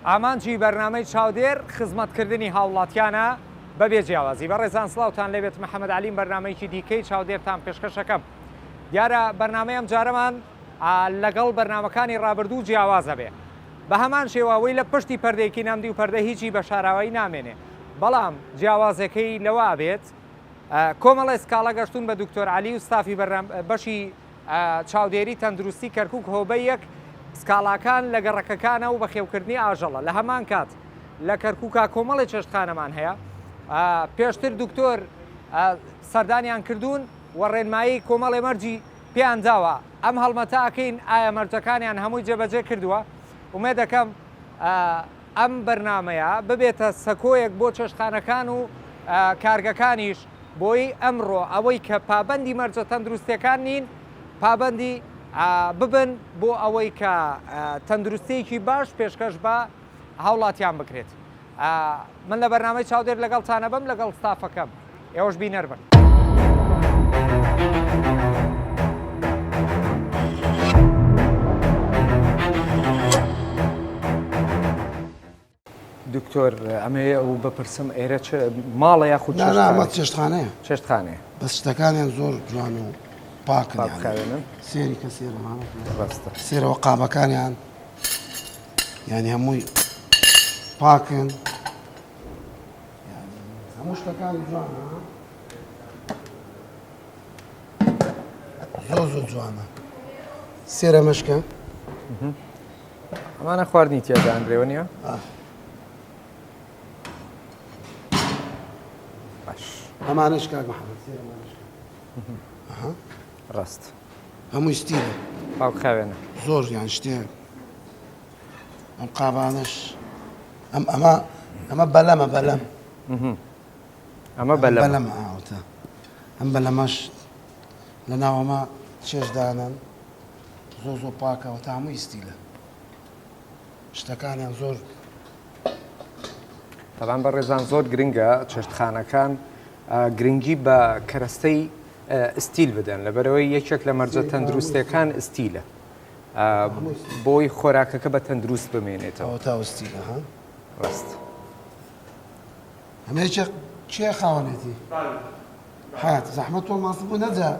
ئامانجی بەرنامەی چاودێر خزمەتکردنی هاوڵاتیانە بەبێ جیاوازی. بەڕێزان سڵاوتان لەبێت محەممەد عەلیم بەرنمەیەکی دیکەی چاودێرتان پێشکەشەکەم. دیارە بەرنمەیەم جارەمان لەگەڵ بەرنمەکانی ڕابردوو جیاوازە بێ. بە هەمان شێواوەی لە پشتی پەردەیەکی نامدی و پەردە هیچی بە شاراوایی نامێنێ. بەڵام جیاوازەکەی لەوا بێت کۆمەڵی سکاڵە گەشتون بە دکتۆر عەلی و ستافی بەشی چاودێری تەندروستی کەرکووک هۆبەیەک سکاڵاکان لە گەڕەکەکانە و بە خێوکردنی ئاژەڵە. لە هەمان کات لە کەرکووکا کۆمەڵی چێشتخانەمان هەیە. پێشتر دکتۆر سەردانیان کردوون و ڕێنمایی کۆمەڵی مەرجی پێیان داوە. ئەم هەڵمەتە ئەکەین ئایا مەرجەکانیان هەمووی جێبەجێ کردووە. ومێ دەکەم ئەم بەرنمەیە ببێتە سەکۆیەک بۆ چێشتخانەکان و کارگەکانیش بۆی ئەمڕۆ ئەوەی کە پابەندی مەرجە تەندروستیەکان نین پابەندی ببن بۆ ئەوەی کە تەندروستیەکی باش پێشکەش بە هاوڵاتیان بکرێت. من لە بەرنامەی چاودێر لەگەڵتانە بم لەگەڵ ستافەکەم. ئێوەش بینەر بن. دکتۆر ئەمەیە ئەو بپرسم ئێرە ماڵە یاخود چێشتخانەیە چێشتخانەیە بەس شتەکانیان زۆر جوان و پاکن سێری کە سێرەمانە سێرەوە قابەکانیان یعنی هەمووی پاکن هەموو شتەکانی جوانە زۆر جوانە سێرە مەشکە ئەمانە خواردنی تێدا ئەندرێوە نییە؟ ئەمانەش کاک محەممەد ڕاست هەمووی ستیلە پاک خاوێنە زۆر یان شتێ ئەم قابانش ئەمە بەلەمە بەلەم ئەمە بەلەمە ئاوتە ئەم بەلەمەش لە ناوەمە چێشدانن زۆر پاکەوە تا هەمووی ستیلە شتەکانیان زۆر تەبان بەڕێزان زۆر گرنگە چێشتخانەکان گرنگی بە کەرەستەی ئستیل بدەن لەبەرەوەی یەکێک لە مەرجە تەندروستیەکان ئستیلە بۆی خۆراکەکە بە تەندروست بمێنێتەوە تا ئستیلە ها ڕاست هەمێکێ چێ خاوەنێتی حیات زەحمەت تۆ ماسی بوو نەجا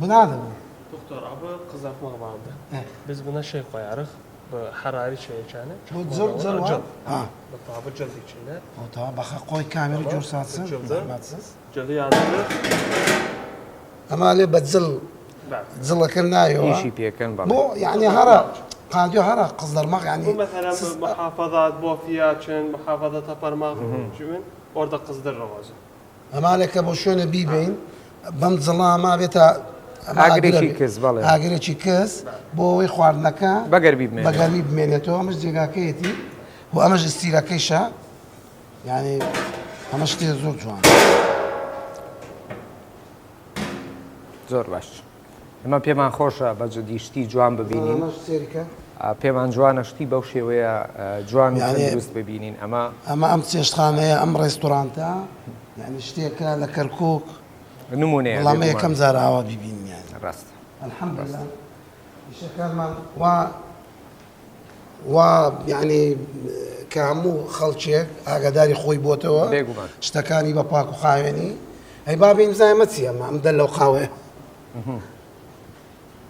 بنادەبوو دکتۆر ئەوە قزاق مەغباردە بز بنە شەی خۆیارخ بە حراری شەیەکانە بە جەڵێکینە تا بەخە قۆی کامێری جۆرساتسن ئەما لێ بە جڵەکە نایەوە پێکەن بۆ یعنی هەرە قادیۆ هەرە قزدەرمەق ینی محافظات بۆ فیاچن محافظەتە پەرماغ من ئۆردە قزدەر ڕەوازە ئەمالێکە بۆ شوێنە بیبین بەم جڵا ما بێتە ئاگرێکی کەس بۆ ئەوەی خواردنەکە بەگەرمی بمێنێتەوە ئەمەش جێگاکەیەتی و ئەمەش ئستیلەکەیشە یعنی ئەمە شتێ زۆر جوان زۆر باش ئەمە پێمان خۆشە بە جدیشتی جوان ببینین پێمان جوانە شتی بەو شێوەیە جوان دروست ببینین ئەمە ئەم چێشتخانەیە ئەم ڕێستۆرانتە یعنی شتێکە لە کەرکووک نمونەیە وەڵامە یەکەم جاراوە بیبین ڕاست الحەمدوللا ئیشەکانمان وا یعنی کە هەموو خەڵکێک ئاگاداری خۆی بۆتەوە شتەکانی بە پاک و خاوێنی ئەی بابین بزانمە چی ئەمە ئەم دەل لەو خاوێ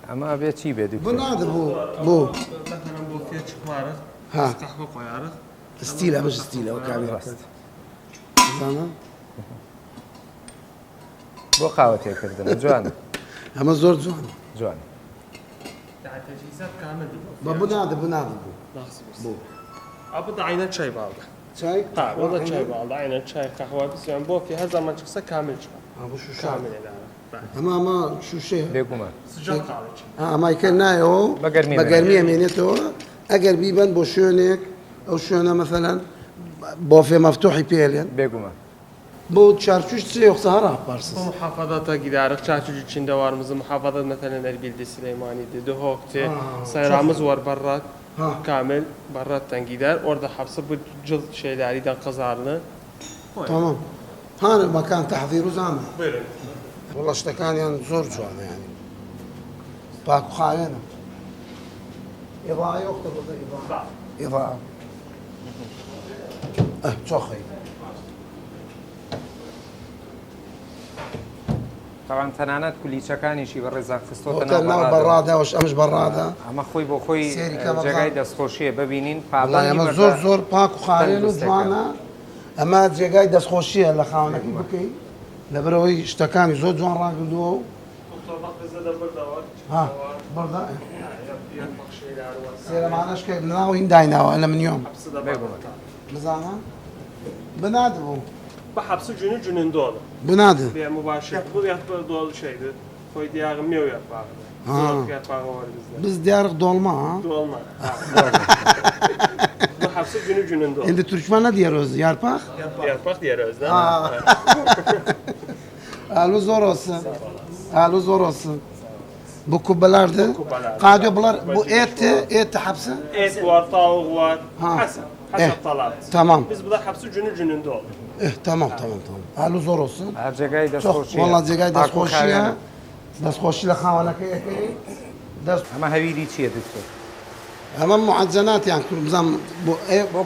ئەمە بێ چی بێت بنادبوو بۆ ستیل ئەمەش ستیلەوە کامی ڕاست بۆ قاوە تێکردن جوانە ئەمە زۆر جوان جوان بە بنادبوو ئەو بدعینە چای باڵدە چای وەڵە چای باڵدە عینە چای قەحوا بسییان بۆ فی هەر زەمان چقسە کامل ئەمە شوشەیە بێگومان ئەمایکە نایەوە بەگەرمی ئەمێنێتەوە ئەگەر بیبەن بۆ شوێنێک ئەو شوێنە مەسەلەن بۆ فێ مەفتوحی پێلێن بێگومان بۆ چارچوش چێ قسە هەرا پارسە محافظەتە گیدارق چارچوجی چیندەوارمزم محافظەت مەتەنە نەربیلدی سلەیمانی دهۆکتێ سەیرامز وەربەڕات كامل برات تنقيدار ورد حبس بجلد شيء داري دان قزارنا تمام هذا المكان تحضيره زعما والله اشتكاني يعني زور جوانا يعني باكو خاينة إضاءة يكتب إضاءة چۆخی طبعا تەنانەت کولیچەکانیشی بە ڕێزان خستۆتە ناو ناو بەڕادەوەش ئەمش بەڕادە ئەمە خۆی بۆ خۆی سێری کە بەڕاد. جێگای دەستخۆشیە ببینین ئەمە پابندی زۆر زۆر پاک و خاوێن و تەندروستەکە. جوانە ئەمە جێگای دەستخۆشیە لە خاوەنەکەی بکەیت لەبەرەوەی شتەکانی زۆر جوان ڕاگردووە و ها بەڵدا سێرەمانەش کرد ناو هین دایناوە لە منیۆم بزانە بنادە بوو بە حەبس جون جونن دۆڵ بنادە بێ مباشر بۆ دۆڵ شەیدە خۆی دیاغم نێو یارپاغ biz diyarıq dolma ha. Dolma. Bu hapsi günün dolma. Şimdi Türkmen ne diyoruz? Yarpak? Yarpak diyoruz da. Alu zor olsun. Alu zor olsun. Bu kubbelerdi. Kadio bunlar bu et hapsi. Et var, tavuk var. Hasap talat. Tamam. Biz bu da hapsi günün dolma. Tamam. Alu zor olsun. Her جێگای دەستخۆشیە. Vallahi جێگای دەستخۆشیە. دەستخۆشی لە خاوەنەکەی ئەمە هەویری چییە دکتۆر؟ ئەمە معجنات يعني بزام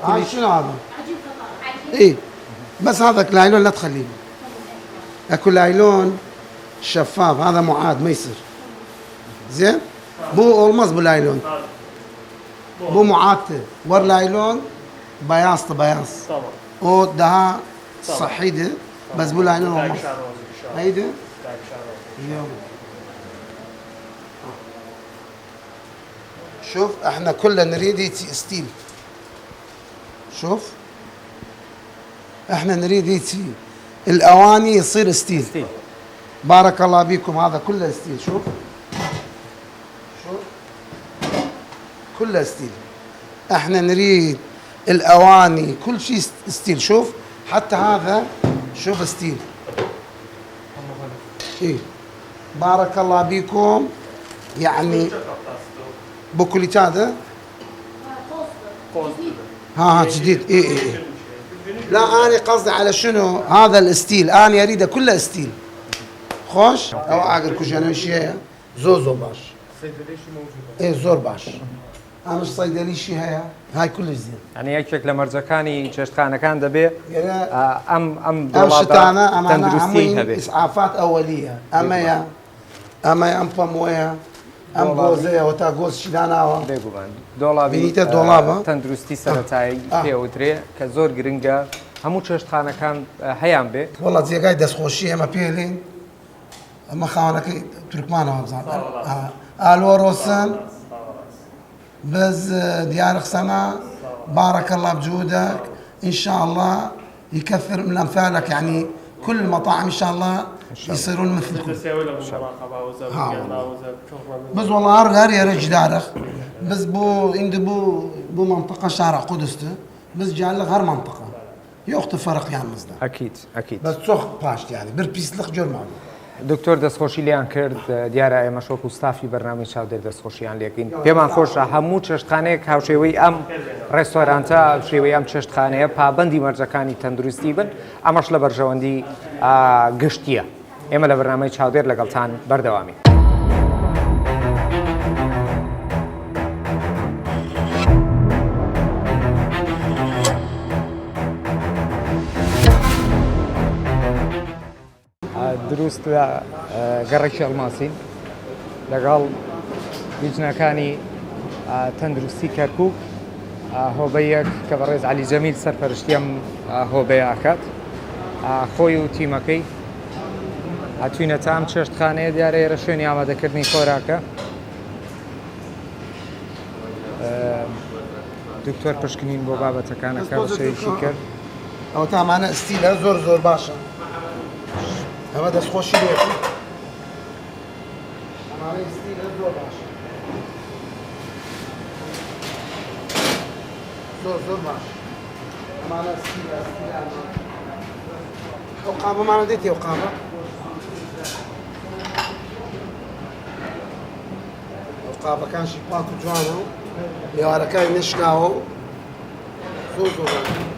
هاي شنو هذا؟ اي بس هذا لايلون لا تخليه اكو لايلون شفاف هذا معاد ما يصير زين bu olmaz bu laylon bu muattı var laylon beyazdı beyaz Tamam. o daha صحيدي بس bu laylon olmaz هيدي يلا شوف احنا كلنا نريد ستيل شوف احنا نريد يتي الاواني يصير ستيل بارك الله بكم هذا كله ستيل شوف كله ستيل احنا نريد الاواني كل شيء ستيل شوف حتى هذا شوف ستيل ايه بارك الله بكم يعني بكل هذا ها جديد ايه لا انا قصدي على شنو هذا الستيل انا اريده كله ستيل خوش او اقل كوجانا شيء زوزو باش ايه زور باش انا مش صيدلي شيء هاي كل زين يعني یەکێک لە مەرجەکانی چێشتخانەکان دەبێ ئەم شتانە تەندروستی ئەمە هەبێت. اسعافات اوليه اما ام فمويه ام بوزه و تا گوز شداناوە بێگومان دۆڵاوی بینیتە دۆڵابە؟ تەندروستی سەرەتایی پێوترێ کە زۆر گرنگە هەموو چێشتخانەکان هەیان بێ والله جێگای دەستخۆشی ئەمە پێڵین ئەمە خاوەنەکەی تورکمانەوە بزان ئالۆ ڕۆسن بس ديارك سنة بارك الله بجهودك إن شاء الله يكثر من أمثالك يعني كل المطاعم إن شاء الله يصيرون مثلكم بس والله أرغر يا رجل دارك بس بو عند بو منطقة شارع قدسته بس جال غير منطقة يوقت فرق يعني مصدر ئەکید بس تسوخ باشت يعني بربيسلخ جور معنا دکتۆر دەستخۆشی لیان کرد دیارە ئێمە شۆک و ستافی بەرنامەی چاودێر دەستخۆشییان لێکین پێمان خۆشە هەموو چێشتخانەیەک هاوشێوەی ئەم ڕێستۆرانتە شێوەی ئەم چێشتخانەیە پابەندی مەرجەکانی تەندروستی بن ئەمەش لە بەرژەوەندی گشتیە ئێمە لە بەرنامەی چاودێر لەگەڵتان بەردەوامی دروست لە گەڕێکی ئەڵماسین لەگەڵ لیژنەکانی تەندروستی کەرکووک هۆبەیەک کە بەڕێز عەلی جەمیل سەرپەرشتی ئەم هۆبەیە ئاکات خۆی و تیمەکەی هاتووینە تا ئەم چێشتخانەیە دیارە ئێرە شوێنی ئامادەکردنی خۆراکە دکتۆر پشکنین بۆ بابەتەکانەکە بە شەوێکی کرد ئەو تامانە ئستیلە زۆر زۆر باشە ئەمە دەستخۆشی لێتی ئەمانە ئستیلە زۆر باشە زۆر باش ئەمانە ئستیلە ئەو قابەمانە دێتی ئەو قابە ئەو قابەکانشی پاک و جوانە و لێوارەکانی نشناوە و زۆر باشە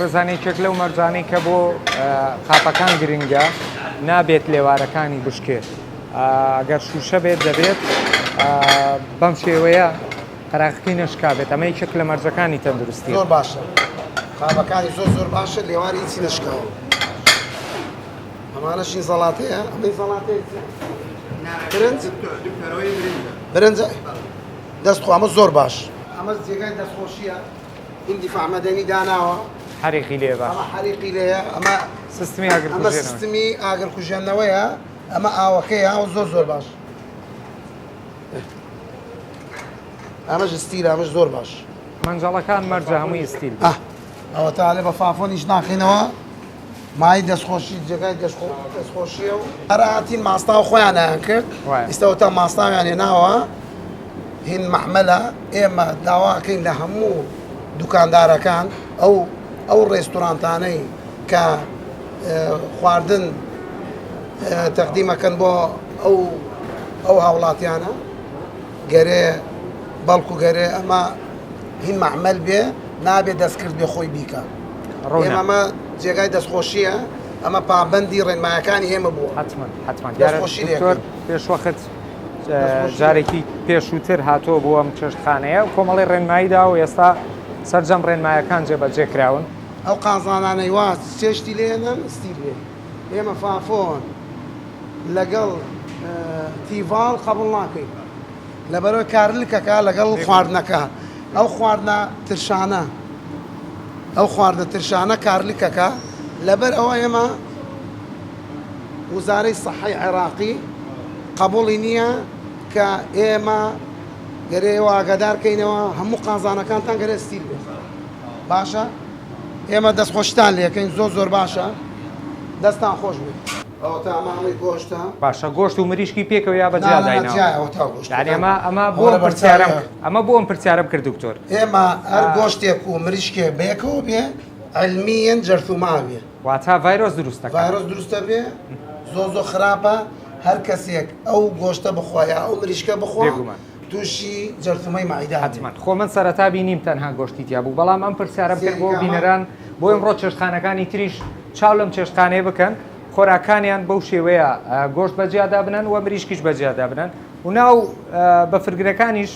ڕێزانێکێک لەو مەرجانەی کە بۆ قاپەکان گرنگە نابێت لێوارەکانی بشکێت ئەگەر شوشە بێت دەبێت بەم شێوەیە قەراقەکەی نەشکابێت ئەمە یەکێک لە مەرجەکانی تەندروستی زۆر باشە قابەکانی زۆر باشە لێواری هیچی نشکاوە ئەمانەشی زەڵاتەیە ئەمەی زەڵاتەیە برنج دەست خۆ ئەمە زۆر باش ئەمە جێگای دەستخۆشیە این دیفاع مەدەنی داناوە حەریقی لێ باش ئەمە حەریقی لێیە ئەمە سیستمی ئەمە ئاگرکوژێنەوەی سیستمی ئاگرکوژێنەوەیە ئەمە ئاوەکەیە و زۆر باش ئەمەش ستیلە ئەمەش زۆر باش مەنجەڵەکان مەرجە هەمووی ستیل ئەوە تا لێ بە فافۆنیش ناخینەوە مای دەستخۆشی جێگای دەستخۆشیە و هەرهاتین ماستاو خۆیانیان کرد ئێستەوە تا ماستاویان هێناوە هین مەحمەلە ئێمە داواکەین لە هەموو دوکاندارەکان ئەو ڕێستورانتانەی کە خواردن تەقدیمەکەن بۆ ئەو هاوڵاتیانە گەرێ بەڵکو گەرێ ئەمە هین مەحمەل بێ نابێ دەستکرد بێ خۆی بیکە ئێمە ئەمە جێگای دەستخۆشیە ئەمە پابەندی ڕێنمایەکانی ئێمە بووە حتمما دکتۆر پێشوەخت جارێکی پێشووتر هاتۆ بووە ئەم چێشتخانەیە و کۆمەڵی ڕێنماییدا و ئێستا سەرجەم ڕێنمایەکان جێبەجێکراون ئەو قازانانەی وا چێشتی لێنن ستی لێ ئێمە فافۆن لەگەڵ تیڤاڵ قبول ناکەین لەبەرەوەی کارلکەکە لەگەڵ خواردنەکە ئەو خواردنە ترشانە ئەو خواردنە ترشانە کارلکەکە لەبەر ئەوە ئێمە وزارەی سەحەی عێراقی قبوڵی نییە کە ئێمە گەرەوە ئاگادارکەینەوە هەموو قازانەکانتان گەرە ستیل بێت باشە ئێمە دەستخۆشتان لێەکەین زۆر باشە دەستان خۆش بێت ئەو تا ئەماڵی گۆشتە باشە گۆشت و مریشکی پێکەوە یا بەجیاداینەوە ئەمە بۆ ئەم پرسیارم کرد دکتۆر ئێمە هەر گۆشتێک و مریشکێ بێکەوە بێ علمیەن جەرثوما بێ واتە ڤایرۆس دروستە ڤایرۆس دروستە بێ زۆر خراپە هەر کەسێک ئەو گۆشتە بخوایە ئەو مریشکە بخوا تووشی جەرثومەی مەعیدا حتمما خۆ من سەرەتا بینیم تەنها گۆشتی تیا بوو بەڵام ئەم پرسیارم کرد بۆ بینەران بۆ ئەمڕۆ چێشتخانەکانی تریش چاو لەم چێشتخانەیە بکەن خۆراکانیان بەو شێوەیە گۆشت بەجیادا بنن و مریشکیش بەجیادا بنن و ناو بەفرگرەکانیش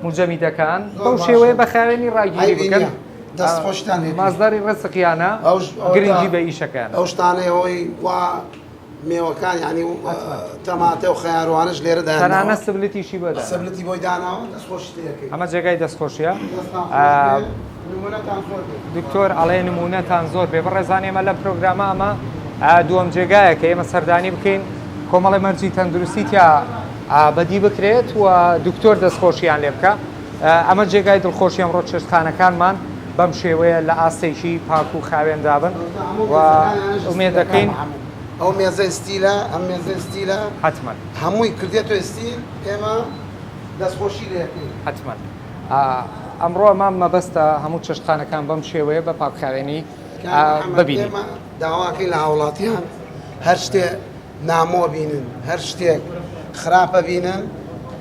موجەمیدەکان بەو شێوەیە بە خاوێنی ڕاگیری بکەن دەستخۆشتان مازداری ڕێسەقیانە گرنگی بە ئیشەکان ئەو شتانەی ئەوەی وا مێوەکان ینی تەماتە و خەیاروانش لێرەدا تەنانە سبلەتیشی بەدا سبلەتی بۆی داناوە دەستخۆشتەکەی ئەمە جێگای دەستخۆشیە دکتۆر ئەڵێ نمونەتان زۆر بێ بەڕێزانێمە لە پرۆگرامە ئەمە دووەم جێگایە کە ئێمە سەردانی بکەین کۆمەڵی مەرجی تەندروستی تیا بەدی بکرێت و دکتۆر دەستخۆشییان لێ بکە ئەمە جێگای دڵخۆشی ئەمڕۆ چێشتخانەکانمان بەم شێوەیە لە ئاستێکی پاک و خاوێن دابن و ئومێد دەکەین ئەو مێزە ستیلە ئەم مێزە ستیلە حتمما هەمووی کردێتەوە ستیل ئێمە دەستخۆشی لێکەین حتمما ئەمڕۆ ئەمە مەبەستە هەموو چێشتخانەکان بەم شێوەیە بە پاکخاوێنی ببینین داواکەی لە هاوڵاتیان هەر شتێ نامۆ بینن هەر شتێک خراپە بینن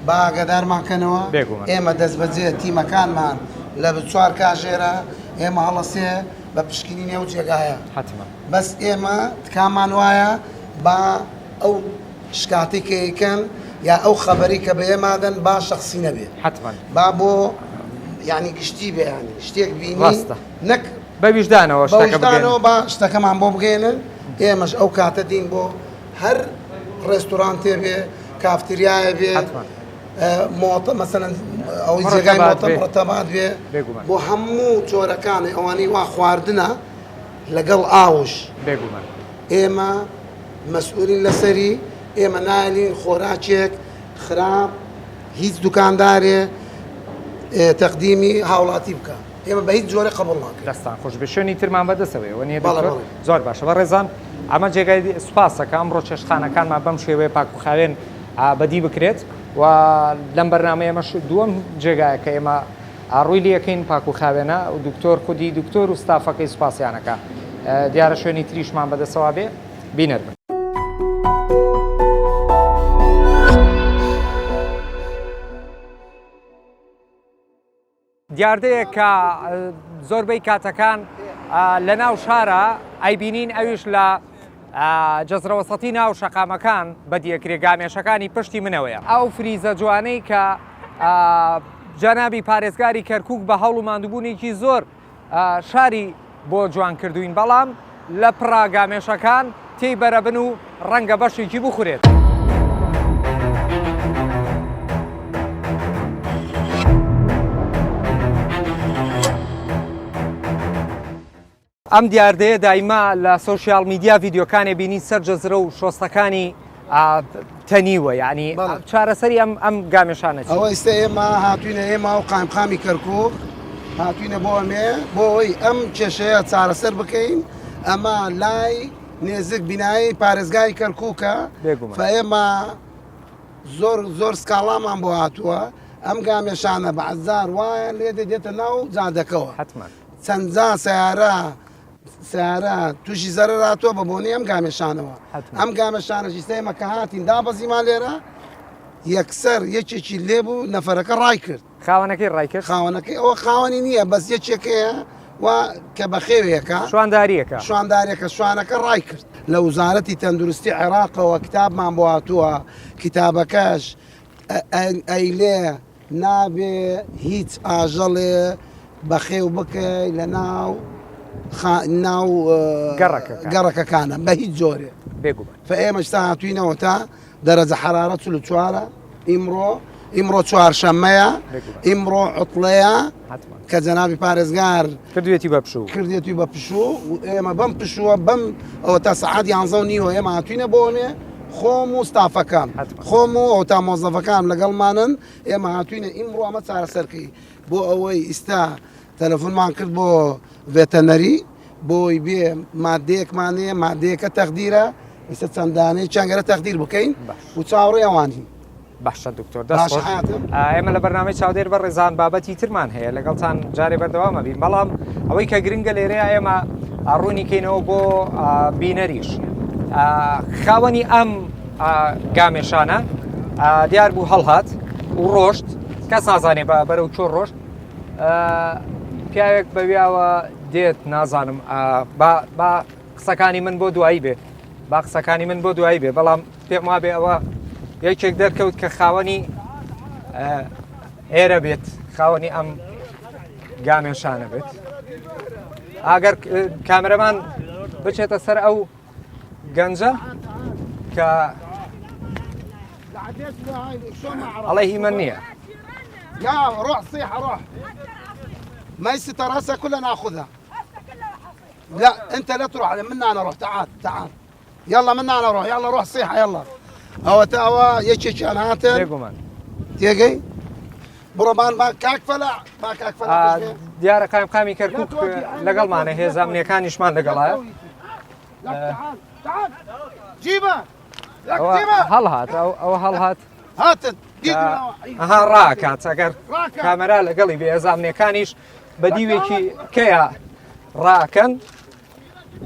باگەدارمانکەنەوە ئێمە دەست بەجێ تیمەکانمان لە چوار کاژێرە ئێمە هەڵەسێ بە پشکنی نێو جێگایە حتمما بەس ئێمە تکامان وایە با ئەو شکاتی کەیکەن یا ئەو خەبەری کە بە ئێمادەن با شخصی نەبێت حتمما با بۆ یعنی گشتی بێ ینی شتێک بینی نەک بە ویژدانەوە شتەکەمانەوە با شتەکەمان بۆ بگەێنن ئێمەش ئەو کاتە دین بۆ هەر ڕێستوران تێ بێ کافتریایە بێ مەسەن ئەوەی جێگای مرتەبات بێ بۆ هەموو جۆرەکانی ئەوانەی وا خواردنە لەگەڵ ئاوش ئێمە مەسئولین لەسەری ئێمە نالین خۆراکێک خراپ هیچ دوکاندارێ تەقدیمی هاوڵاتی بکە ئێمە بە هیچ جۆرە قبول ناکەین دەستان خۆش بە شوێنی ترمان بەدەستەوەی وە نیە زۆر باشە بە ڕێزان ئەمە جێگای سوپاسەکە ئەمڕۆ چێشتخانەکانمان بەم شێوەیە پاک و خاوێن بەدی بکرێت و لەم بەرنامەیە ئێمەش دووەم جێگایە کە ئێمە ڕووی لەکەین پاک و خاوێنە و دکتۆر خودی دکتۆر و ستافەکەی سوپاسیانەکە دیارە شوێنی تریشمان بەدەستەوە بێ بینەر بن. دیاردەیە کە زۆربەی کاتەکان لە ناو شارە ئەیبینین ئەویش لە جەزرەوەسەتی ناو شەقامەکان بەدیەکرێ گامێشەکانی پشتی منەوەیە. ئەو فریزە جوانەی کە جەنابی پارێزگاری کەرکووک بە هەوڵ و ماندووبوونێکی زۆر شاری بۆ جوان کردوین، بەڵام لە پراگامێشەکان تێی بەرەبن و ڕەنگە بەشێکی بخورێت. ئەم دیاردەیە دایما لە سۆشیال میدیا ڤیددیۆکانێ بینی سەر جەزرە و شۆستەکانی تەنیوە، یعنی چارەسەری ئەم گامێشانە ئەوە ئێستا ئێمە هاتوینە ئێمە و قایمقامی کەرکووک هاتوینە بۆ ئەمێ بۆ ئەوەی ئەم کێشەیە چارەسەر بکەین. ئەمە لای نێزیک بینایی پارێزگای کەرکووکە ئێمە زۆر سکاڵامان بۆ هاتووە. ئەم گامێشانە بە عەزار وایە لێ دێتە ناو جادەکەەوە، چەندجا سیارە تووشی زەرەر هاتووە بە بۆنی ئەم گامێشانەوە. ئەم گامێشانەشی ئێمە کە هاتین دابەزیمان لێرە یەکسەر یەکێکی لێبوو نەفەرەکە ڕای کرد، خاوەنەکەی ڕایکرد. خاوەنەکەی ئەوە خاوەنی نییە، بەس یەکێکەیە وا کە بە خێوێکە شوانداریەکە شوانەکە ڕای کرد. لە وزارەتی تەندروستی عێراقەوە کتابمان بۆ هاتووە، کتابەکەش ئەیلێ نابێ هیچ ئاژەڵێ بەخێو بکەی لە ناو گەڕەکەکانە بە هیچ جۆرێ. ئێمە شتا هاتوینەوە تا دەرەجە حرارە 44 ئیمڕۆ چوارشەممەیە، ئیمڕۆ عوتڵەیە کە جەنابی پارێزگار کردوێتی بە پشوو و ئێمە بەم پشووە بەم ئەوە تا سەعات 11:30 ئێمە هاتوینە بۆنێ خۆم و ستافەکان خۆم و ئەو تا مۆزەفەکان لەگەڵمانن. ئێمە هاتوینە ئیمڕۆ ئەمە چارەسەرکەی بۆ ئەوەی ئیستا تەلەفۆنمان کرد بۆ ڤێتەنەری بۆی بێ مادەیەکمانەیە، مادەیەکە تەخدیرە، ئێستا چەندانەی چەنگەرە تەخدیر بکەین و چاوەڕێ ئەوانی. باشە دکتۆر دەست ئێمە لە بەرنامەی چاودێر بە ڕێزان بابەتی ترمان هەیە لەگەڵتان جارێ بەردەوامە بین، بەڵام ئەوەی کە گرنگە لێرەیە ئێمە ڕوونی کەینەوە بۆ بینەریش. خاوەنی ئەم گامێشانە دیار بوو هەڵهات و ڕۆشت، کەس نازانێ بەرەو چۆ ڕۆشت. پیاوێک بەویاوە دێت نازانم با قسەکانی من بۆ دوایی بێ، بەڵام پێم وابێ ئەوە یەکێک دەرکەوت کە خاوەنی ئێرە بێت، خاوەنی ئەم گامێشانە بێت. ئاگەر کامەرەمان بچێتە سەر ئەو گەنجە کە ئەڵێ من نییە. يا روح صيحة روح ما يستر راسك كلها ناخذها. لا انت لا تروح منا انا روح تعال يلا منا انا روح يلا روح صيحة يلا هو تاوا يجي كان هاتن تيجي برمان ما كاك فلا دیارە قایمقامی کەرکووک لەگەڵمانە هێز ئەمنیەکانیشمان لەگەڵایە. تعال جيبه هەڵهات ئەوە هەڵهات هاتن ئەها ڕاکات ئەگەر کامەرا لەگەڵی بێ ئێزامنیەکانیش بە دیوێکی کەیە ڕاکەن،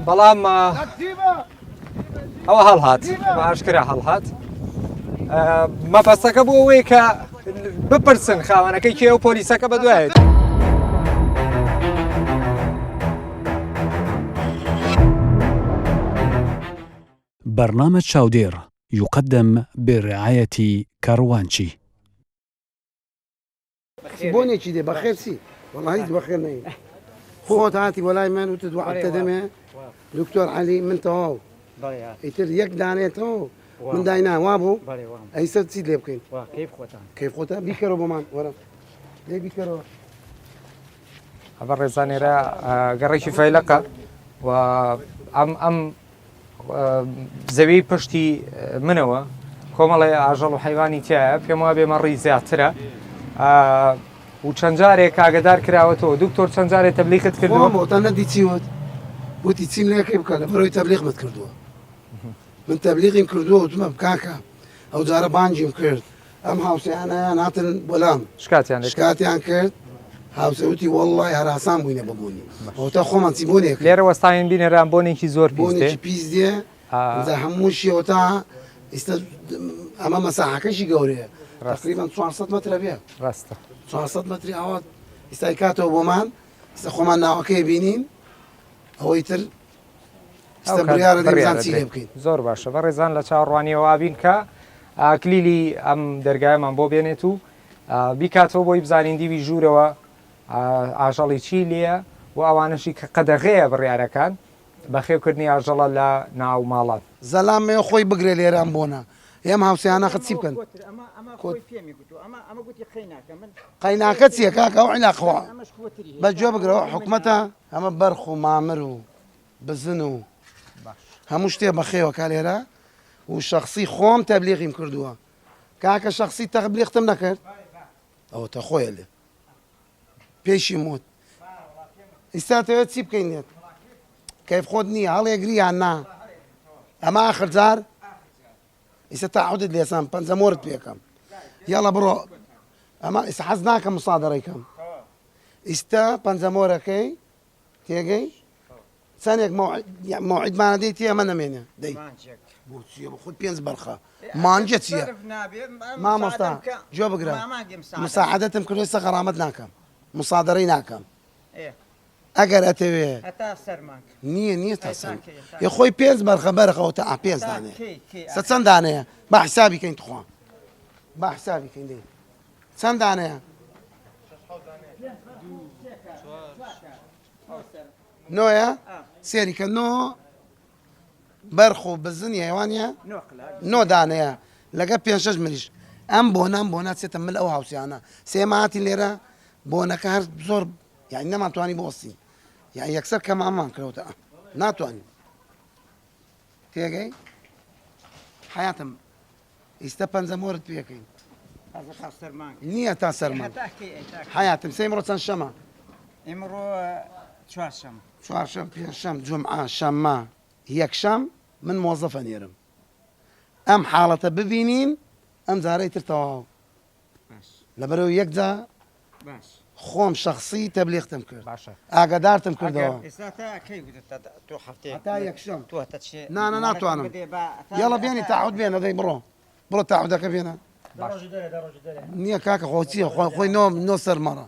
بەڵام ئەوە هەڵهات ئاشکرا هەڵهات. مەبەستەکە بوو ئەوەی کە بپرسن خاوەنەکەی کێ و پۆلیسەکە بەدوایێت. برنامج شاودير يقدم برعاية كاروانشي. بوني كذي بخير سي والله هيك بخير نايم خوات هاتي ولا من وتدوع التدمه دكتور علي من تو يتر يك دانيتو من داينا وابو اي ست سيد ليبكين كيف خوتا بيكرو بمان ورا ليه بيكرو خبر زانيرا قريشي فايلقه و ام زەوی پشتی منەوە کۆمەڵی ئاژەڵ و حیوانی تایە، پێم وابێ مەڕی زیاترە و چەند جارێک ئاگدار کراوەتەوە. دکتۆر چەند جارێک تەبلیغت کردووە؟ نەدی چی وت وتی چیم لەکەی بکە لە بەرەوەی تەبلیغمت کردووە، من تەبلیغیم کردووە وتمە بکاکە ئەو جارە بانجیم کرد ئەم هاوسەیانیان هاتن بۆلام شکاتیان کرد هاوسەوتی وەڵڵای هەراسان بووینە ببوونی ئەوتە خۆمان چی بۆنێک لێرە وەستاین بینەران بۆنێکی زۆر پیس دێ هەمووشی ئەوتا ئێستا ئەمە مەساحەکەشی گەورەیە تقریبا 400 مترە بێ ڕاستە 400 متری ئەوە ئێستای کاتەوە بۆمان ئێستا خۆمان ناوەکەی بینین ئەوەی تر بڕیارە دەبزان چی لێ بکەین. زۆر باشە بەڕێزان لە چاوەڕوانیەوە بین کە کلیلی ئەم دەرگایەمان بۆ بێنێت و بیکاتەوە بۆی بزانین دیوی ژوورەوە ئاژەڵی چی لێە و ئەوانشی کە قەدەغەیە بڕیارەکان بەخێوکردنی ئاژەڵە لە ناو ماڵات. زەلامێ خۆی بگرێ لێران بۆنە ئێمە هاوسیانە خەت چی بکەن قەیناکە چییە کاکە ئەو عیناقەوە بەجێ بگرەوە حکومەتە ئەمە بەرخ و مامر و بزن و هەموو شتێ بەخێوە کا لێرە و شخصی خۆم تەبلیغیم کردووە کاکە شخصی تەبلیغتم نەکرد ئەوە تە خۆیە لێ پێشی موت ئێستا دەوێت چی بکەینێت کەیف خۆت نییە هەڵێگری یان نا ئەمە ئاخر جار ئێستا تعودت لێسان پەنجەمۆرت پێکەم یاڵە بڕۆ ئەمە ئێستا حەز ناکەم مسادەڕێکەم ئێستا پەنجەمۆرەکەی تێگەی چەندێک مەوعیدمانە دەی تێ ئەمە نەمێنێ دەی بۆ چییە بە خۆت پێنج بەرخە مانجە چییە مامۆستا جۆ بگرە مساعدەتم کردوێ سە غەرامەت ناکەم مسادەڕەی ناکەم ئەگەر ئەتەوێ نییە تا سەر یە خۆی پێنج بەرخە بەرخەوە تا پێنج دانێ سە چەند دانەیە با حسابی کەین توخوا با حسابی کەین دەی چەند دانەیە نۆیە سێری کە نۆ بەرخ و بزنی هەیوانە نۆ دانەیە لەگە پێ شەش مریش ئەم بۆ ناچێتە مل ئەو هاوسیانە سێماتی لێرە بۆنەکە هەر زۆر یعنی نەمانتوانی بۆستی یعنی یەکسەر کەمامان کردوتە ناتوانین تێگەی حیاتم ئیستا پەنجەمۆرت پێکەین نییە تا سەرمان حیاتم سێ ئیمڕۆ چەند شەمە ئێمڕۆ چوارشەم پێنجشەم جومعە شەممە یەکشەم من مۆزەفە نێرم ئەم حاڵەتە ببینین ئەم جارەی تر تەواو لەبەرەوە یەکجا خۆم شخصی تەبلیغتم کرد ئاگادارتم کردەوە تا یەکشەم نانە ناتوانم یاڵە بێنی تاعود بێنە دەی بڕۆ تاعودەکە بێنە نییە کاکە خۆچیە خۆی نۆ سەرمەڕە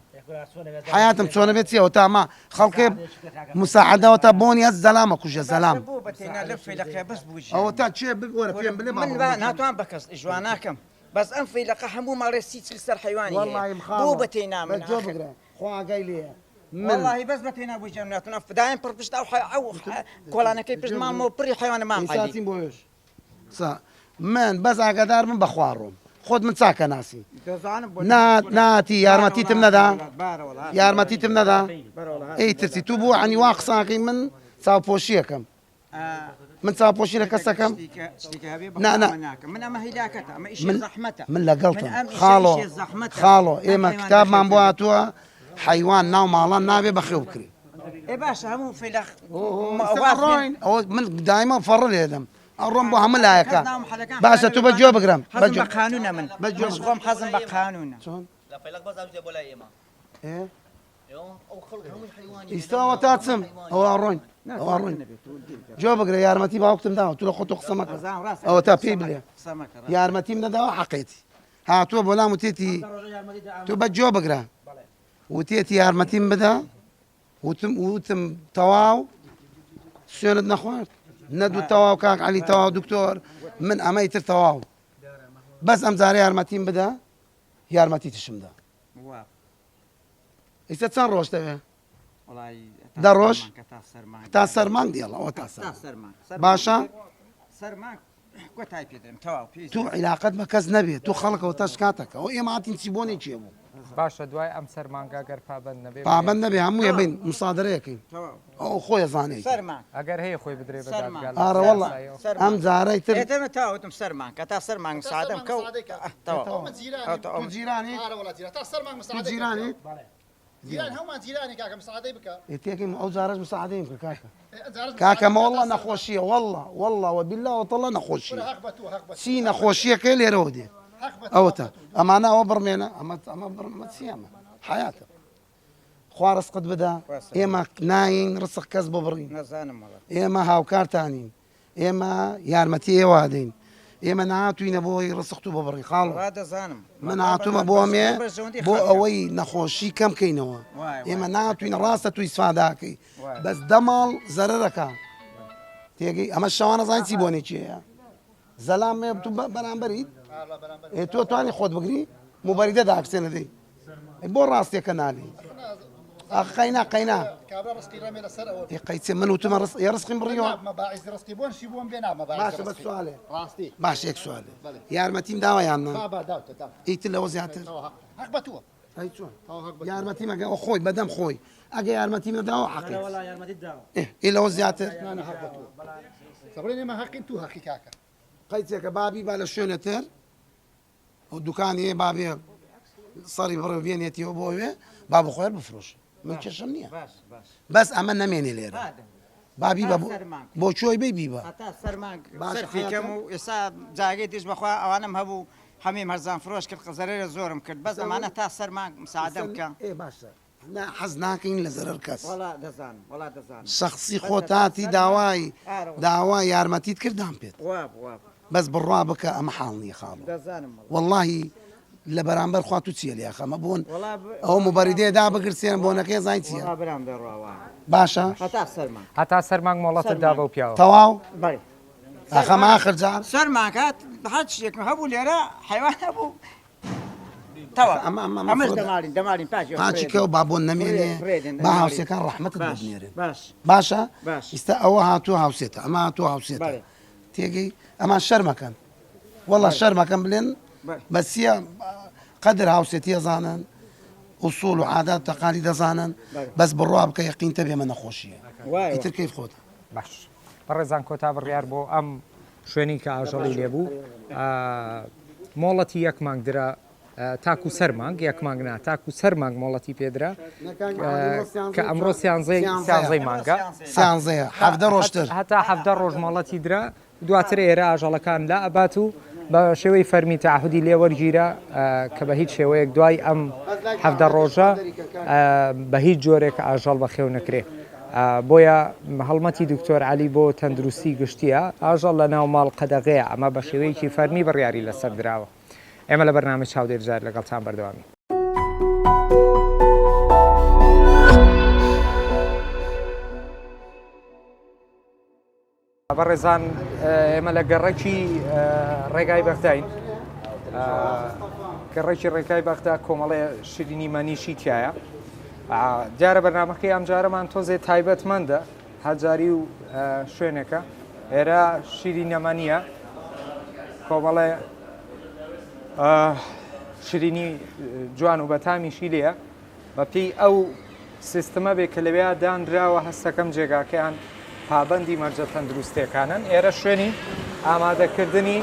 حیاتم چۆنە بێت چیەوە تاما خەڵکێ مساعدەوە تا بۆنی هەست زەلامە کوژە زەلام ئەوە تا چێ بگۆرە پێم بڵێ من ناتوان بەکەس ئیژوان ناکەم بەس ئەم فیلەقە هەموو ماڵێ سیچل سەر حیوانی بۆ بەتێنا من خواگای لێ والله بەس بەتێنا بووی جەمناتون فدایان پڕ پشت ئەو کۆڵانەکەی پشت مامەوە پڕی حیوانە مام ساتیم بۆش من بەس ئاگادار من بەخواڕۆم خۆت من چاکە ناسی ناتی یارمەتیتم نەدا یارمەتیتم نەدا ئەی ترسی تو بۆ عنیوا قساکەی من چاوپۆشیەکەم من چاوپۆشی لە کەسەکەم من لەگەڵتم خاڵۆ ئێمە کتابمان بۆ هاتووە حیوان ناو ماڵان نابێ بەخێو بکرێ باش هەموو فیلەخ من دایما فەڕ لێدەم ئەڕۆم بۆ هەموو لایەکە باشە تو بەجێ بگرم بە قانونە من خۆم حەزم بە قانونە ئیستاوە تا چم ئەوە ڕۆین جۆ بگرە یارمەتی باوکتم داوە تو لە خۆ تۆ قسەمەکە ئەوە تا پێی بڵێ یارمەتیم نەداوە حەقێتی هاتووە بۆ لام وتێتی تو بەجێ بگرە وتێتی یارمەتیم بدە وتم تەواو سوێنت نەخوارد نەدوو تەواو کاک عەلی تەواو دکتۆر من ئەمەی تر تەواو بەس ئەم جارە یارمەتیم بدە یارمەتی تشمدا ئیستا چەند ڕۆژ دەوێ دە ڕۆژ تا سەرمانگ دیڵەوە تا باشە تو عیلاقەت بە کەس نەبێت تو خەڵکەوە تەش کاتەکە ئەو ئێمە هاتین چی بۆنێ چێ بوو باشە دوای ئەم سەرمانگە گەر پابەند نەبێ هەموویە بین مسادرەیەکەین ئەو خۆی زانێت ئەگەر هەیە خۆی بدرێ ئارەوەڵە ئەم جارەی تر تاوتم سەرمان کە تا سەرمانگ سادەم جیرانی جیرانی جيران هما جيراني كاكا مساعدة بك. يتيكم أو زارج مساعدين كاكا. كاكا ما والله نخوشية والله وبالله وطلع نخوشية. سي نخوشية كيلي رودي. أوتا أما أنا أوبرمينا أما برمت سيامة حياته. خوارس قد بدا إما ناين رسخ كذب برين. إما هاو كارتانين. إما يارمتي وادين. ئێمە ناتوینە بۆی ڕسەخت و ببڕی خاڵ من هاتوومە بۆمێ بۆ ئەوەی نەخۆشی کەم بکەینەوە ئێمە ناتوینە ڕاستە توی سواداکەی بەس دەماڵ زەرەرەکە تێگەی ئەمە شەوانە زانانی چی بۆنێ چیەیە زەلام تو بەرامبەریت تۆ توانی خۆت بگری موبەریدە داکسێنە دەی بۆ ڕاستیەکە نالی قەینا كابرا رزقي رمي لسر أول قەیچێ من وتمە ڕستقیم بڕیەوە ما باعث رزقي بون شي بون بينا ما باعث باشە بە رزقي سوالێ راستي باش یەک سوالێ یارمەتیم داوایاننا بابا داوت داوت ئیتر لەوە زیاتر هەق بە تووە ئەی چۆن یارمەتی مەگە ئەو خۆی بەدەم خۆی ئەگە یارمەتی نەداوە حەقی ئێ لەوە زیاتر أنا هەق بە تووە سەبرێنێ مە هەقین تو هەقی کاکە قەیچێکە بابی با لە شوێنەتر ئەو دوکانی بابێ سەری بڕێ بێنێتیەوە بۆ وێ با بخۆێر بفرۆش من کێشم نییە بەس ئەمە نەمێنێ لێرە بابی بۆ چۆی بی بیبە هەتا سەرمان باش سەرفیکەم و ئێستا جاگەی دیش بەخوا ئەوانم هەبوو هەمیم هەرزان فرۆش کرد قەزەرێرە زۆرم کرد بەس ئەمانە تا سەرمان مساعدەم بکە ئێ باشە حەز ناکەین لە زەرەر کەس وڵا دەزانم شخصی خۆتاتی داوای یارمەتیت کردان پێت واب بەس بڕوا بکە ئەمە حاڵ نییە خاڵ دەزانم واللهی لە بەرامبەر خوا تو چیە لێ خەمە بوون ئەو مبەریدەیەدا بگرسێن بۆنەکەی زای چییە برام دەڕواوە باشە هەتا سەرمان هەتا سەرمانگ مۆڵەتت دا بەو پیاوە تەواو بەڵێ ئەخەمە ئاخرجار سەرمان کات هەر شتێکم هەبوو لێرە حیوان هەبوو تەوا ئەمەش دەمالین پاچی کەو با بۆن نەمێنێ با هاوسەکان ڕەحمەتت ببنێرن باش باشە باش. ئیستا ئەوە هاتووە هاوسێتە ئەمە هاتووە هاوسێتە بەڵێ. تێگەی ئەمان شەرمەکەن وەڵا شەرمەکەن بڵێن بەڵێ. بەسیە قەدر هاوسێتی ئەزانن ئوسوڵ و عادات تەقالی دەزانن بەس بڕوا بکە یەقینتە بێمە نەخۆشیە وایە. ئیتر کەیف خۆتە باش بەڕێزان کۆتا بڕیار بۆ ئەم شوێنی کە ئاژەڵی لێبوو مۆڵەتی یەک مانگ درا تاکو سەر مانگ یەک مانگ نا تاکو سەر مانگ مۆڵەتی پێدرا کە ئەمڕۆ سیانزەی مانگە سیانزەیە حەفدە ڕۆژتر هەتا هەفتە ڕۆژ مۆڵەتی درا دواتر ئێرە ئاژەڵەکان لا ئەبات و بە شێوەی فەرمی تاعهودی لێوەرگیرە کە بە هیچ شێوەیەک دوای ئەم هەفتە ڕۆژە بە هیچ جۆرێک ئاژەڵ بەخێو نەکرێ بۆیە هەڵمەتی دکتۆر علی بۆ تەندروستی گشتیە ئاژەڵ لە ناو ماڵ قەدەغەیە ئەمە بە شێوەیەکی فەرمی بڕیاری لەسەر درراوە ئێمە لە بەرنامە چاودێر جار لەگەڵتان بەردەوامی بەڕێزان ئێمە لە گەڕێکی ڕێگای بەغداین گەڕێکی ڕێگای بەغدا کۆمەڵێ شیرینی مەنیشی تایە دیارە بەرنامەکەی ئەم جارەمان تۆزێ تایبەتمەندە هەجاری و شوێنێکە ئێرە شیری نەمەنیە کۆمەڵێ شیرینی جوان و بەتامیشی لێە بە پێی ئەو سیستەمە بێ کە لەوێ دانراوە هەستەکەم جێگاکەیان پابندی مەرجە تەندروستیەکانن ئێرە شوێنی ئامادەکردنی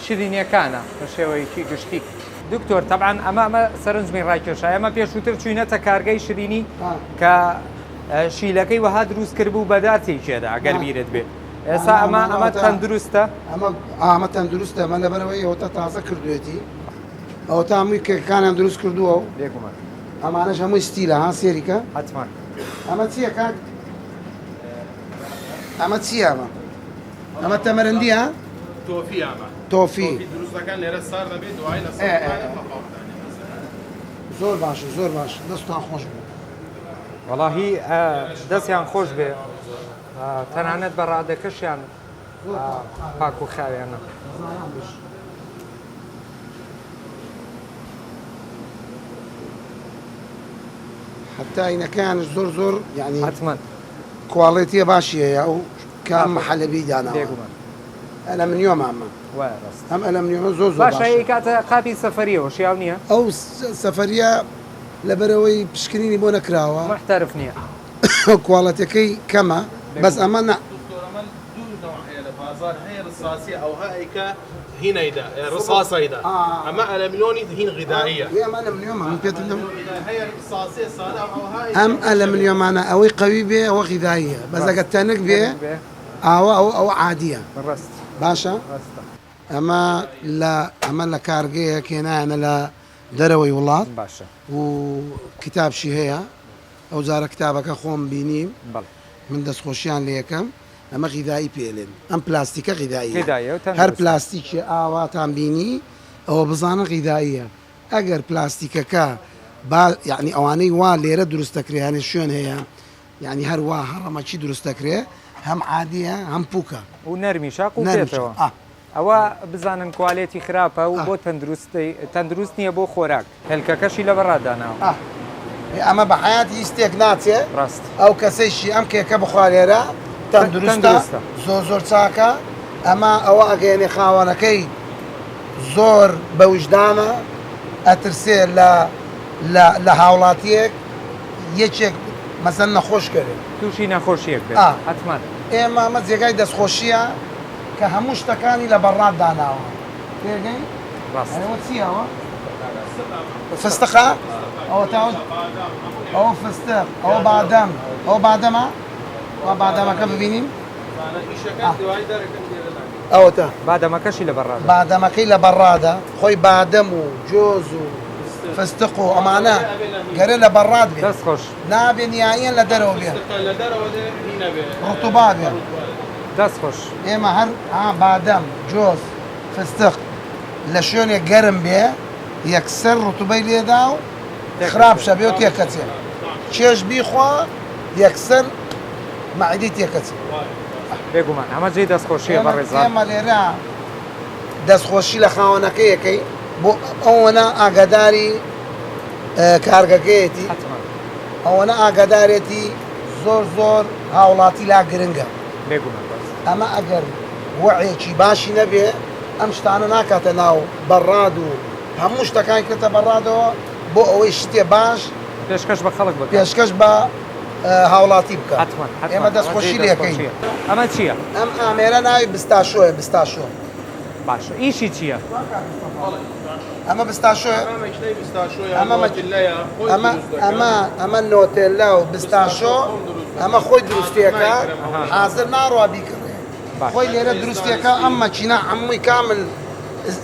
شیرینیەکانە بە شێوەیەکی گشتی دکتۆر طبعاً ئەمە سەرنجمی ڕاکێشە ئەمە پێشووتر چوینەتە کارگەی شیرینی کە شیلەکەی وەها دروست کرد بوو بەداتی کێدا ئەگەر بیرت بێ ئێستا ئەمە تەندروستە ئەمە تەندروستە ئەمە لەبەرەوەی ئەوتە تازە کردوێتی ئەو تا هەمووی کێکەکانیان دروست کردووە و بێگومان ئەمانەش هەمووی ستیلە ها سێریکە حتما ئەمە چییە کاک ئەمە چییە ئەمە تەمەرەندیە تۆفی ئەمە تۆفی دروستەکان لێرە سار دەبێت دوای لە زۆر باشە زۆر باش دەستان خۆش بوو وەڵاهی دەستیان خۆش بێ تەنانەت بە ڕادەکەشیان پاک و خاوێنە حتا ئینەکەیانش زۆر یعنی حتما کواڵێتیە باشیەیە ئەو کام مەحەلەبی داناوە بێگومان ئەلەمنیۆمە ئەمە وایە ڕاست ئەم ئەلەمنیۆمە زۆر باشە کاتە قاپی سەفەریەوە شیاو نییە ئەو سەفەریە لەبەرەوەی پشکنینی بۆ نەکراوە محتەرف نییە کواڵەتەکەی کەمە بەس ئەمە بازار هي رصاصية أو هايكا هنا يدا رصاصة يدا أما ألمنيوني هين غذائية هي أم ألمنيوم هم بيتلم هي رصاصية صالة أو هاي أم ألمنيوم أنا أو قوي به أو غذائية بس أجد تنك به أو عادية ڕست باشا أما لا كارجية كنا أنا لا دروي ولاد باشە وكتاب شي هي أو زار كتابك أخوم بينيم بەڵ من دەست خۆشیان لێکم ئەمە غیدایی پێلێن ئەم پلاستیکە غیداییە غیداییە و تەندروستە. هەر پلاستیکی ئاواتان بینی ئەوە بزانە غیداییە ئەگەر پلاستیکەکە یعنی ئەوانەی وا لێرە دروستەکرێ هەنێ شوێن هەیە یعنی هەروە هەڕەمەچی دروستەکرێ هم عادية هم بوكا و نەرمیشە نرمش. قوتێتەوە ئەوە بزانن کوالێتی خراپە و بۆ تەندروست نییە بۆ خۆراک هێلکەکەشی لە بەڕاداناوە ئەمە بە حیاتی ستێک ناچێ ڕاست ئەو کەسەیشی ئەم کێکە بخوارێرە تەندروستە زۆر چاکە ئەمە ئەوە ئەگەێنێ خاوەنەکەی زۆر بە وجدانە ئەترسێ لە هاوڵاتیەک یەکێک مەسەن نەخۆش کرێت تووشی نەخۆشیەک بێت حتمان ئێمە ئەمە جێگای دەستخۆشیە کە هەموو شتەکانی لە بەڕاد داناوە تێگەی ڕاست ئەوە چیەوە فستقە ئەوە تاوە ئەوە فستق ئەوە بادەم ئەوە بادەمە ئەوە بادەمەکە ببینین ئەوە تا بادەمەکەشی لە بەڕاد بادەمەکەی لە بەڕادە خۆی بادەم و جۆز و فستق و ئەمانە گەرە لە بەڕاد بێت دەست خۆش نابێ نیایەن لە دەرەوە بێت ڕتوبا بێت دەست خۆش ئێمە هەر بادەم جۆز فستق لە شوێنێک گەرم بێ یەکسەر ڕتوبەی لێدا و خراپ شە بێ و تێکەچێ چێژ بیخوا یەکسەر مەعیدەی تێکەچێ بێگومان ئەمە جێی دەستخۆشیە بەڕێزان ئێمە لێرە دەستخۆشی لە خاوەنەکەیەکەی بۆ ئەوەنە ئاگاداری کارگەکەیەتی حتمان ئەوەنە ئاگادارێتی زۆر هاوڵاتی لا گرنگە بێگومان بەس ئەمە ئەگەر وەعێکی باشی نەبێ ئەم شتانە ناکاتە ناو بەڕاد و هەموو شتەکان کردە بەڕادەوە بۆ ئەوەی شتێ باش پێشکەش بە خەڵک بکە پێشکەش بە هاوڵاتی بکە حتمان ئێمە دەستخۆشی لێکەین ئەمە چییە؟ ئەم ئامێرە ناوی بستاشۆیە بستاشۆ باشە ئیشی چییە؟ ئەمە بستاشۆیە ئەمە نۆتێلا و بستاشۆ ئەمە خۆی دروستیەکە حاضر ناڕوا بیکڕێ خۆی لێرە دروستیەکە ئەم مەچینە هەمووی کامل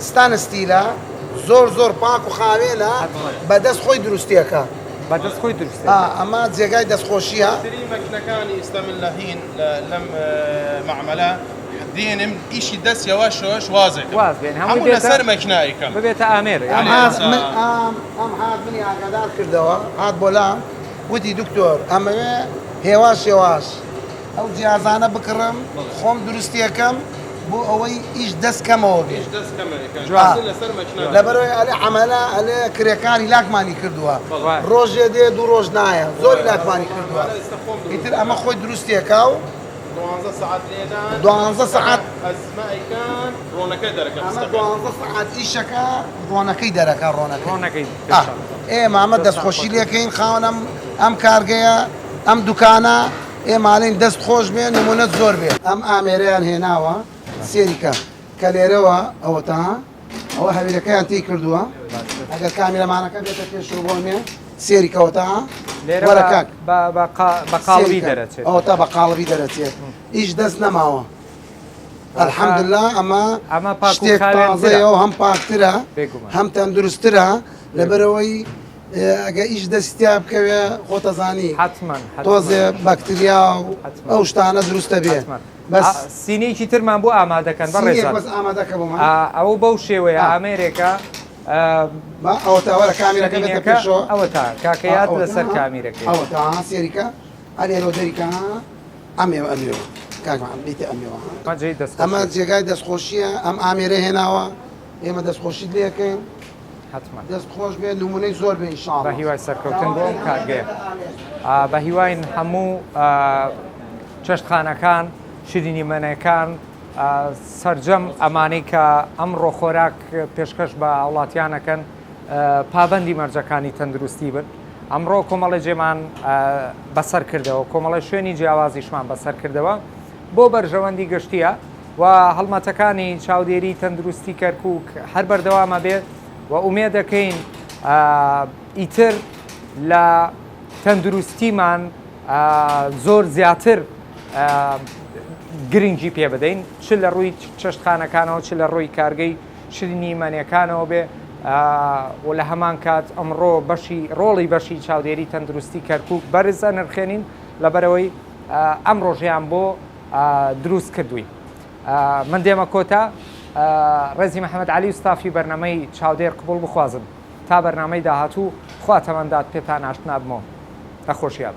ستان ستیلە زۆر پاک و خاوێنە بەدەست خۆی دروستیەکە بەدەست خۆی دروستە ئەمە جێگای دەستخۆشیە مەکنەکانی ئێستا من لە هین لەم معاملە دێنم ئیشی دەست یەوەشەوەش وازێک واز بێن هەموو لەسەر مەکنایەکەم ببێتە ئامێر ئەم هات منی ئاگادار کردەوە هات بۆلام وتی دکتۆر ئەمەوێ هێواش ئەو جیازانە بکڕم خۆم دروستیەکەم بۆ ئەوەی ئیش دەستکەمەوە بێت لەبەرەوەی ئەلێ عەمەلە ئەلێ کرێکانی لاکمانی کردووە ڕۆژێ دێ دوو ڕۆژ نایە زۆری لاکمانی کردووە ئیتر ئەمە خۆی دروستیەکە و 12 ساعت ئەزمایکان ڕۆنەکەی دەرەکە 12 ساعت ئیشەکە ڕۆنەکەی دەرەکە ڕۆنەکەی ئێمە ئەمە دەستخۆشی لێکەین خاوەنم ئەم کارگەیە ئەم دوکانە ئێماڵین دەست خۆش بێ نمونەت زۆر بێ ئەم ئامێرەیان هێناوە سێریکە کە لێرەوە ئەوە تا ئەوە هەویرەکەیان تی کردووە ئەگەر کامێرەمانەکە بێتە پێشەوە بۆ مێ سێریکەوە تا وەرەکەک بە قاڵبی دەرەچێت ئەوە تا بە قاڵبی دەرەچێت ئیش دەست نەماوە الحەمدلله ئەمە شتێک تازەیەوە هەم پاکترە هەم تەندروسترە لەبەرەوەی ئەگە ئیش دەستیا بکەوێ خۆتەزانی حتمان تۆزێ باکتریا و ئەو شتانە دروستە بێ بەس سینەیەکی ترمان بۆ ئامادەکەن بەڕێزان ئامادەکە بۆمان ئەوە بەو شێوەیە ئامێرێکە ئەوە تاوەرە کامیرەکە بێتە پێشەوە ئەوە تا کاکەیات لەسەر کامیرەکە ئەوە تا سێریکە ئەلێرۆ دەریکە ئەمێوە کاکمان بیتە ئەمێوە ئەمە جێگای دەستخۆشیە ئەم ئامێرە هێناوە ئێمە دەستخۆشیت لێکەین حتما دەست خۆش بێت نمونەی زۆر بێ ئینشاڵڵا بە هیوای سەرکەوتن بۆ ئەم کارگەیە بە هیواین هەموو چەشتخانەکان شیرینی مەنەکان سەرجەم ئەمانەی کە ئەمڕۆ خۆراک پێشکەش بە وڵاتیانەکەن پابەندی مەرجەکانی تەندروستی بن ئەمڕۆ کۆمەڵی جێمان بەسەر کردەوە کۆمەڵی شوێنی جیاوازیشمان بەسەر کردەوە بۆ بەرژەوەندی گەشتیە و هەڵمەتەکانی چاودێری تەندروستی کەرکووک هەر بەردەوامە بێت و ئومێ دەکەین ئیتر لە تەندروستیمان زۆر زیاتر گرنگی پێ بدەین چ لە ڕووی چەشتخانەکانەوە چ لە ڕووی کارگەی شیرینی مەنیەکانەوە بێ و لە هەمان کات ئەمڕۆ ڕۆڵی بەشی چاودێری تەندروستی کەرکووک بەرزە نرخێنین لەبەرەوەی ئەم ڕۆژیان بۆ دروست کردووی من دێمە کۆتا ڕێزی محەممەد علی و ستافی بەرنامەی چاودێر قبول بخوازم تا بەرنامەی داهاتوو خواتەمەندات پێتان ئاشنا بمەوە نەخۆشیە.